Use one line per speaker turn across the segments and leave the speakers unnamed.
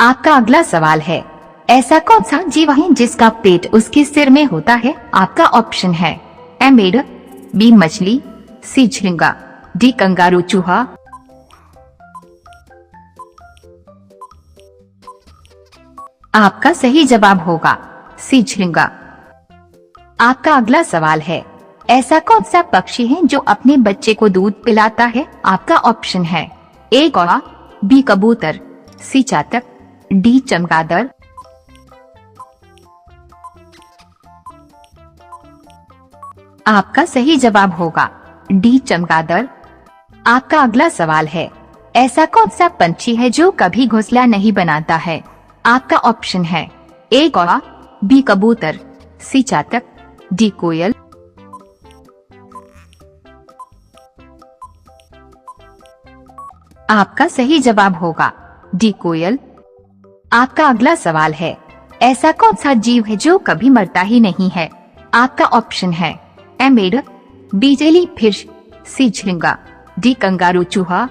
आपका अगला सवाल है, ऐसा कौन सा जीव है जिसका पेट उसके सिर में होता है? आपका ऑप्शन है ए मेढक, बी मछली, सी झींगा, डी कंगारू चूहा। आपका सही जवाब होगा सी झींगा। आपका अगला सवाल है, ऐसा कौन सा पक्षी है जो अपने बच्चे को दूध पिलाता है? आपका ऑप्शन है ए कौवा, बी कबूतर, सी चातक, डी चमगादड़। आपका सही जवाब होगा डी चमगादड़। आपका अगला सवाल है, ऐसा कौन सा पंछी है जो कभी घोंसला नहीं बनाता है? आपका ऑप्शन है ए कौवा, बी कबूतर, सी चातक, डी कोयल। आपका सही जवाब होगा डी कोयल। आपका अगला सवाल है, ऐसा कौन सा जीव है जो कभी मरता ही नहीं है? आपका ऑप्शन है ए मेढक, बी जेली फिश, सी झींगा, डी कंगारू चूहा।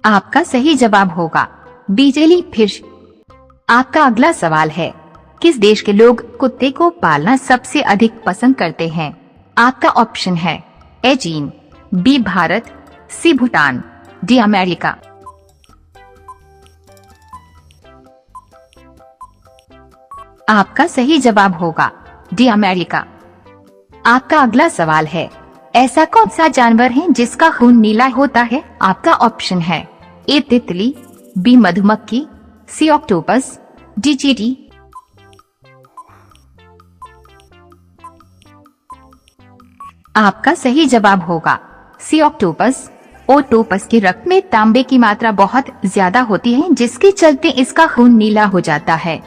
आपका सही जवाब होगा बी जेली फिश। आपका अगला सवाल है, किस देश के लोग कुत्ते को पालना सबसे अधिक पसंद करते हैं? आपका ऑप्शन है ए चीन, बी भारत, सी भूटान, डी अमेरिका। आपका सही जवाब होगा डी अमेरिका। आपका अगला सवाल है, ऐसा कौन सा जानवर है जिसका खून नीला होता है? आपका ऑप्शन है ए तितली, बी मधुमक्खी, सी ऑक्टोपस, डी चींटी। आपका सही जवाब होगा सी ऑक्टोपस। ऑक्टोपस के रक्त में तांबे की मात्रा बहुत ज्यादा होती है, जिसके चलते इसका खून नीला हो जाता है।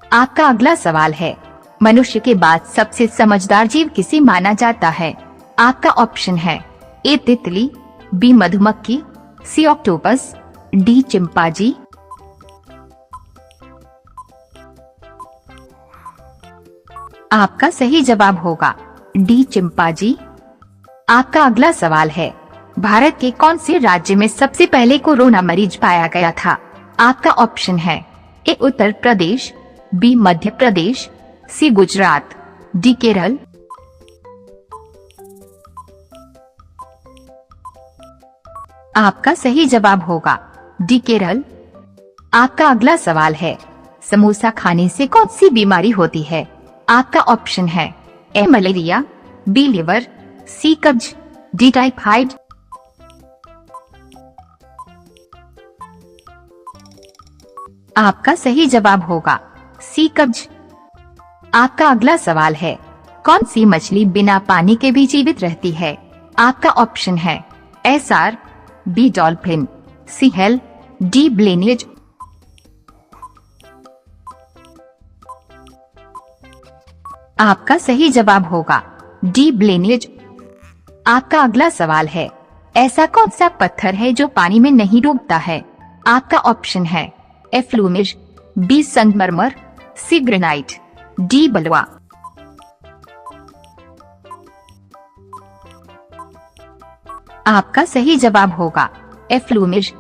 आपका अगला सवाल है, मनुष्य के बाद सबसे समझदार जीव किसे माना जाता है? आपका ऑप्शन है ए तितली, बी मधुमक्खी, सी ऑक्टोपस, डी चिंपांजी। आपका सही जवाब होगा डी चिंपांजी। आपका अगला सवाल है, भारत के कौन से राज्य में सबसे पहले कोरोना मरीज पाया गया था? आपका ऑप्शन है ए उत्तर प्रदेश, बी मध्य प्रदेश, सी गुजरात, डी केरल। आपका सही जवाब होगा डी केरल। आपका अगला सवाल है, समोसा खाने से कौन सी बीमारी होती है? आपका ऑप्शन है ए मलेरिया, बी लिवर, सी कब्ज, डी टाइफाइड। आपका सही जवाब होगा सी कब्ज। आपका अगला सवाल है, कौन सी मछली बिना पानी के भी जीवित रहती है? आपका ऑप्शन है ए सार, बी डॉल्फिन, सी हेल, डी ब्लेनेज। आपका सही जवाब होगा डी ब्लेनेज। आपका अगला सवाल है, ऐसा कौन सा पत्थर है जो पानी में नहीं डूबता है? आपका ऑप्शन है ए फ्लूमिज, बी संगमरमर, सी ग्रेनाइट, डी बलुआ। आपका सही जवाब होगा ए फ्लूमिज।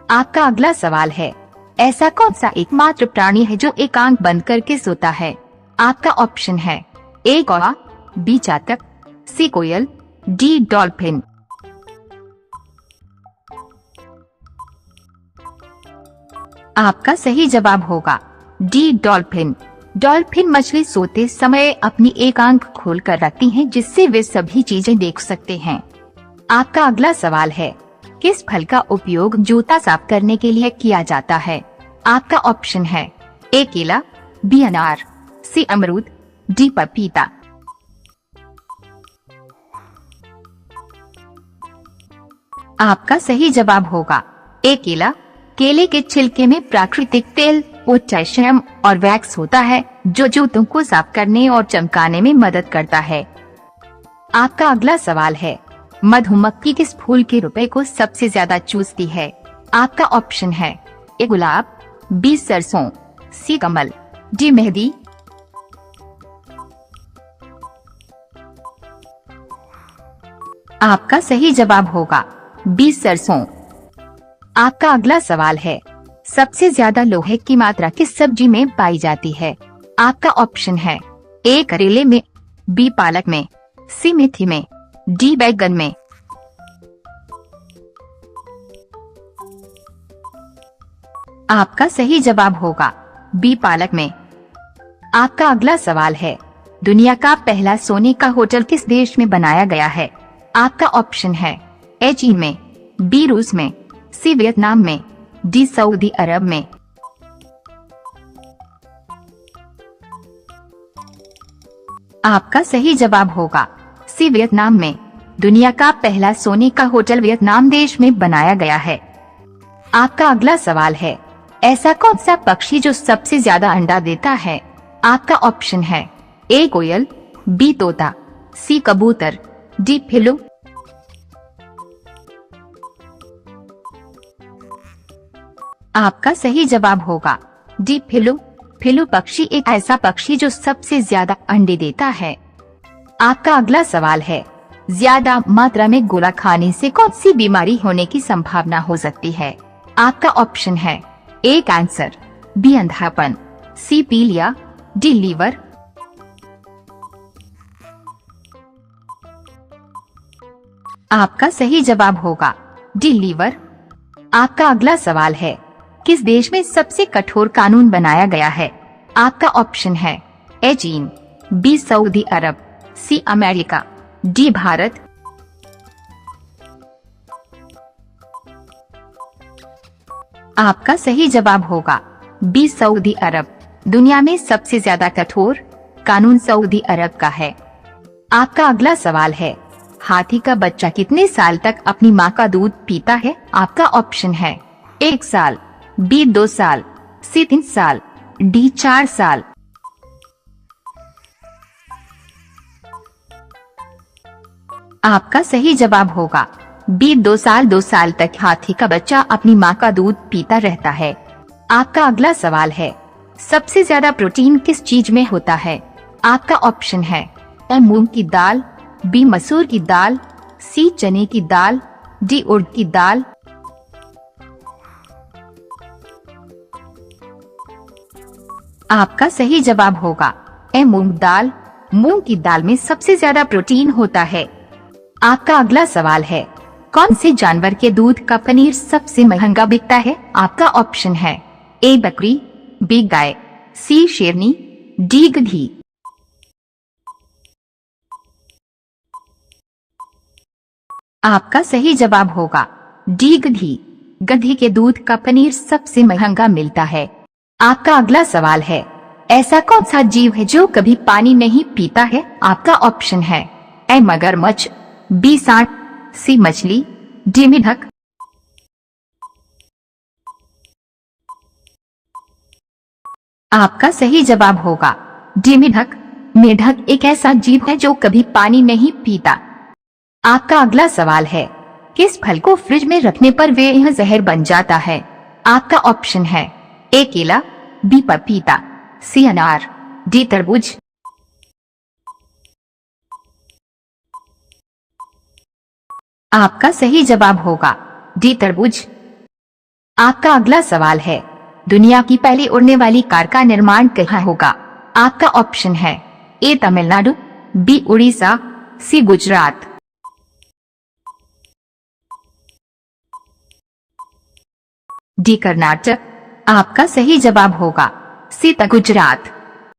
आपका अगला सवाल है, ऐसा कौन सा एकमात्र प्राणी है जो एक आंख बंद करके सोता है? आपका ऑप्शन है ए कौवा, बी चातक, सी कोयल, डी डॉल्फिन। आपका सही जवाब होगा डी डॉल्फिन। डॉल्फिन मछली सोते समय अपनी एक आंख खोलकर रखती हैं, जिससे वे सभी चीजें देख सकते हैं। आपका अगला सवाल है, किस फल का उपयोग जूता साफ करने के लिए किया जाता है? आपका ऑप्शन है ए केला, बी अनार, सी अमरूद, डी पपीता। आपका सही जवाब होगा ए केला। केले के छिलके में प्राकृतिक तेल, पोटेशियम और वैक्स होता है, जो जूतों को साफ करने और चमकाने में मदद करता है। आपका अगला सवाल है, मधुमक्खी किस फूल के रुपए को सबसे ज्यादा चूसती है? आपका ऑप्शन है ए गुलाब, बी सरसों, सी कमल, डी मेहंदी। आपका सही जवाब होगा बी सरसों। आपका अगला सवाल है, सबसे ज्यादा लोहे की मात्रा किस सब्जी में पाई जाती है? आपका ऑप्शन है ए करेले में, बी पालक में, सी मेथी में, डी बैगन में। आपका सही जवाब होगा बी पालक में। आपका अगला सवाल है, दुनिया का पहला सोने का होटल किस देश में बनाया गया है? आपका ऑप्शन है ए चीन में, बी रूस में, सी वियतनाम में, डी सऊदी अरब में। आपका सही जवाब होगा सी वियतनाम में। दुनिया का पहला सोने का होटल वियतनाम देश में बनाया गया है। आपका अगला सवाल है, ऐसा कौन सा पक्षी जो सबसे ज्यादा अंडा देता है? आपका ऑप्शन है ए कोयल, बी तोता, सी कबूतर, डी फिलू। आपका सही जवाब होगा डी फिलू। फिलू पक्षी एक ऐसा पक्षी जो सबसे ज्यादा अंडे देता है। आपका अगला सवाल है, ज्यादा मात्रा में गोला खाने से कौन सी बीमारी होने की संभावना हो सकती है? आपका ऑप्शन है ए कैंसर, बी अंधापन, सी पीलिया, डी लीवर। आपका सही जवाब होगा डी लीवर। आपका अगला सवाल है, किस देश में सबसे कठोर कानून बनाया गया है? आपका ऑप्शन है ए चीन, बी सऊदी अरब, सी अमेरिका, डी भारत। आपका सही जवाब होगा बी सऊदी अरब। दुनिया में सबसे ज्यादा कठोर कानून सऊदी अरब का है। आपका अगला सवाल है, हाथी का बच्चा कितने साल तक अपनी माँ का दूध पीता है? आपका ऑप्शन है 1 साल, बी 2 साल, सी 3 साल, डी 4 साल। आपका सही जवाब होगा बी 2 साल। 2 साल तक हाथी का बच्चा अपनी माँ का दूध पीता रहता है। आपका अगला सवाल है, सबसे ज्यादा प्रोटीन किस चीज में होता है? आपका ऑप्शन है ए मूंग की दाल, बी मसूर की दाल, सी चने की दाल, डी उड़द की दाल। आपका सही जवाब होगा ए मूंग दाल। मूंग की दाल में सबसे ज्यादा प्रोटीन होता है। आपका अगला सवाल है, कौन से जानवर के दूध का पनीर सबसे महंगा बिकता है? आपका ऑप्शन है ए बकरी, बी गाय, सी शेरनी, डी गधी। आपका सही जवाब होगा डी गधी। गधी के दूध का पनीर सबसे महंगा मिलता है। आपका अगला सवाल है, ऐसा कौन सा जीव है जो कभी पानी नहीं पीता है? आपका ऑप्शन है ए मगरमच्छ, बी सांड, सी मछली, डी मेढक। आपका सही जवाब होगा डी मेढक। मेढक एक ऐसा जीव है जो कभी पानी नहीं पीता। आपका अगला सवाल है, किस फल को फ्रिज में रखने पर वे यह जहर बन जाता है? आपका ऑप्शन है ए केला, बी पपीता, सी अनार, डी तरबूज। आपका सही जवाब होगा डी तरबूज। आपका अगला सवाल है, दुनिया की पहली उड़ने वाली कार का निर्माण कहाँ होगा? आपका ऑप्शन है ए तमिलनाडु, बी उड़ीसा, सी गुजरात। डी कर्नाटक। आपका सही जवाब होगा सी गुजरात।